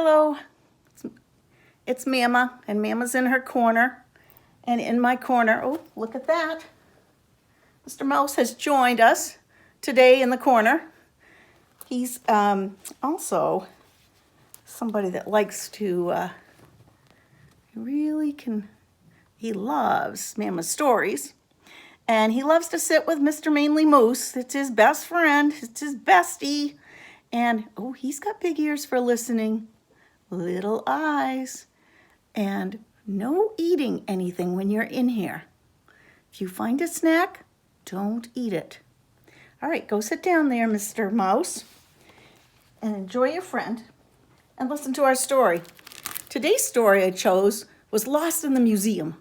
Hello, it's Mama, and Mama's in her corner. And in my corner, oh, look at that. Mr. Mouse has joined us today in the corner. He's also somebody that likes to, he loves Mama's stories. And he loves to sit with Mr. Mainly Moose. It's his best friend, it's his bestie. And, oh, he's got big ears for listening, little eyes, and no eating anything when you're in here. If you find a snack, don't eat it. All right, go sit down there, Mr. Mouse, and enjoy your friend and listen to our story. Today's story I chose was Lost in the Museum.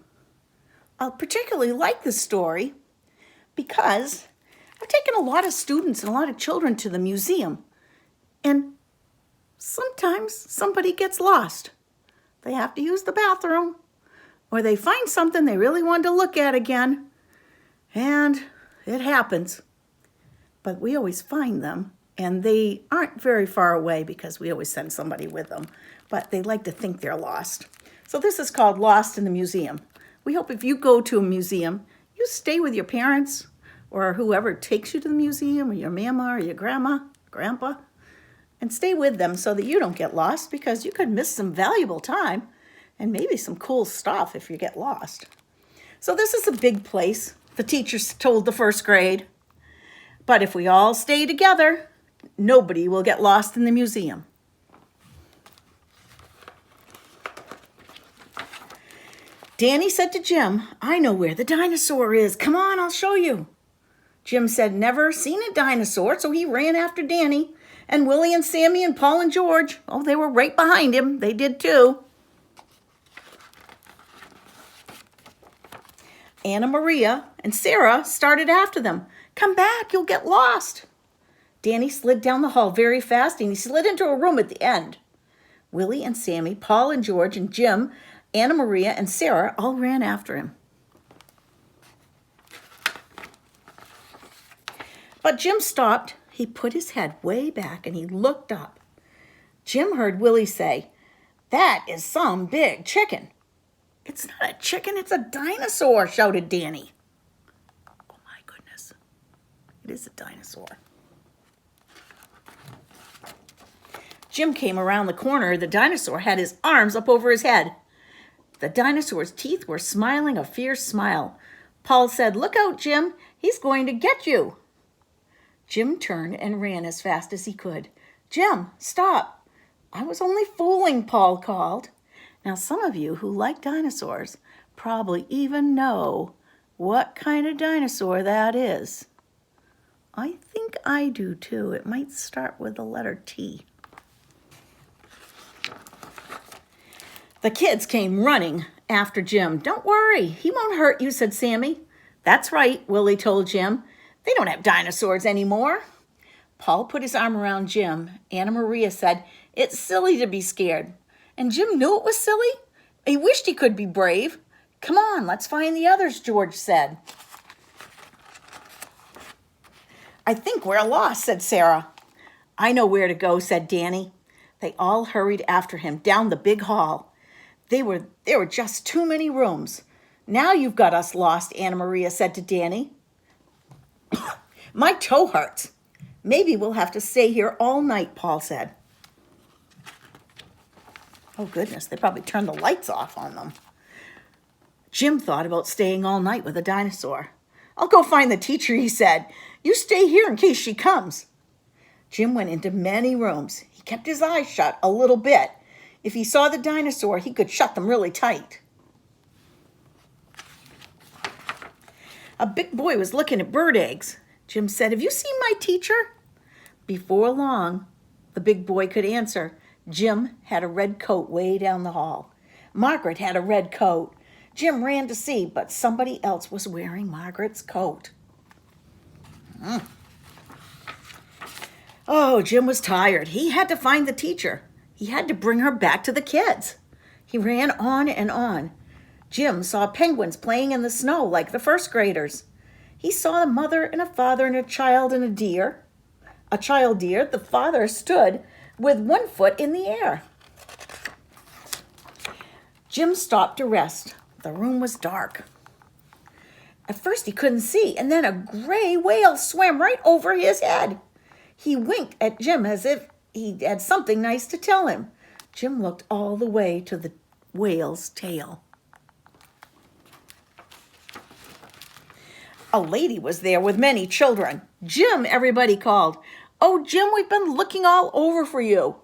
I particularly like this story because I've taken a lot of students and a lot of children to the museum, and sometimes somebody gets lost. They have to use the bathroom, or they find something they really wanted to look at again, and it happens. But we always find them, and they aren't very far away because we always send somebody with them, but they like to think they're lost. So this is called Lost in the Museum. We hope if you go to a museum, you stay with your parents or whoever takes you to the museum, or your mama or your grandma, grandpa, and stay with them so that you don't get lost, because you could miss some valuable time and maybe some cool stuff if you get lost. So this is a big place, the teachers told the first grade. But if we all stay together, nobody will get lost in the museum. Danny said to Jim, "I know where the dinosaur is. Come on, I'll show you." Jim said never seen a dinosaur, so he ran after Danny. And Willie and Sammy and Paul and George, oh, they were right behind him. They did too. Anna Maria and Sarah started after them. "Come back, you'll get lost." Danny slid down the hall very fast, and he slid into a room at the end. Willie and Sammy, Paul and George and Jim, Anna Maria and Sarah all ran after him. But Jim stopped. He put his head way back and he looked up. Jim heard Willie say, "That is some big chicken." "It's not a chicken, it's a dinosaur," shouted Danny. Oh my goodness, it is a dinosaur. Jim came around the corner. The dinosaur had his arms up over his head. The dinosaur's teeth were smiling a fierce smile. Paul said, "Look out, Jim, he's going to get you." Jim turned and ran as fast as he could. "Jim, stop." "I was only fooling," Paul called. Now, some of you who like dinosaurs probably even know what kind of dinosaur that is. I think I do too. It might start with the letter T. The kids came running after Jim. "Don't worry, he won't hurt you," said Sammy. "That's right," Willie told Jim. "They don't have dinosaurs anymore." Paul put his arm around Jim. Anna Maria said, "It's silly to be scared." And Jim knew it was silly. He wished he could be brave. "Come on, let's find the others," George said. "I think we're lost," said Sarah. "I know where to go," said Danny. They all hurried after him down the big hall. There were just too many rooms. "Now you've got us lost," Anna Maria said to Danny. "My toe hurts. Maybe we'll have to stay here all night," Paul said. Oh goodness, they probably turned the lights off on them. Jim thought about staying all night with a dinosaur. "I'll go find the teacher," he said. "You stay here in case she comes." Jim went into many rooms. He kept his eyes shut a little bit. If he saw the dinosaur, he could shut them really tight. A big boy was looking at bird eggs. Jim said, "Have you seen my teacher?" Before long, the big boy could answer. Jim had a red coat way down the hall. Margaret had a red coat. Jim ran to see, but somebody else was wearing Margaret's coat. Oh, Jim was tired. He had to find the teacher. He had to bring her back to the kids. He ran on and on. Jim saw penguins playing in the snow like the first graders. He saw a mother and a father and a child and a deer. A child deer, the father stood with one foot in the air. Jim stopped to rest. The room was dark. At first he couldn't see, and then a gray whale swam right over his head. He winked at Jim as if he had something nice to tell him. Jim looked all the way to the whale's tail. A lady was there with many children. "Jim," everybody called. "Oh, Jim, we've been looking all over for you."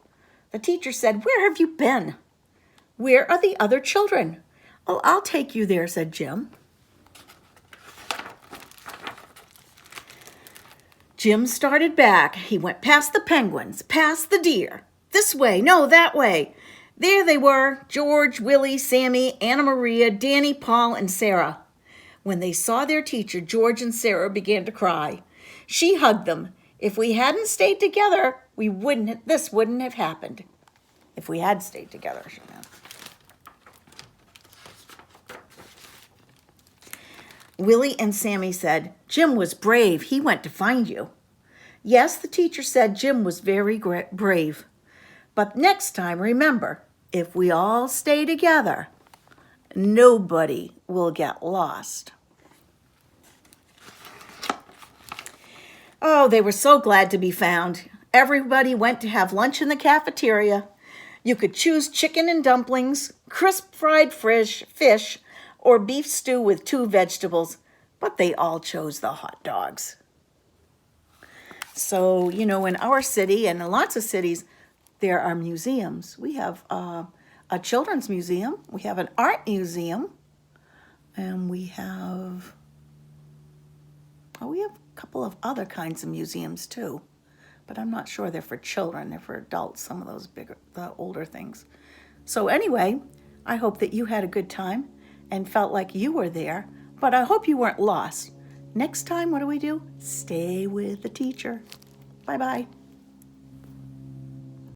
The teacher said, "Where have you been?" "Where are the other children?" "Oh, I'll take you there," said Jim. Jim started back. He went past the penguins, past the deer. This way, no, that way. There they were, George, Willie, Sammy, Anna Maria, Danny, Paul, and Sarah. When they saw their teacher, George and Sarah began to cry. She hugged them. If we hadn't stayed together, this wouldn't have happened. If we had stayed together, she meant. Willie and Sammy said, "Jim was brave. He went to find you." Yes, the teacher said Jim was very brave. But next time, remember, if we all stay together, nobody will get lost. Oh, they were so glad to be found. Everybody went to have lunch in the cafeteria. You could choose chicken and dumplings, crisp fried fish, or beef stew with 2 vegetables, but they all chose the hot dogs. So, in our city and in lots of cities, there are museums. We have a children's museum, we have an art museum, and we have a couple of other kinds of museums too, but I'm not sure they're for children, they're for adults, some of those the older things. So anyway, I hope that you had a good time and felt like you were there, but I hope you weren't lost. Next time, what do? Stay with the teacher. Bye-bye.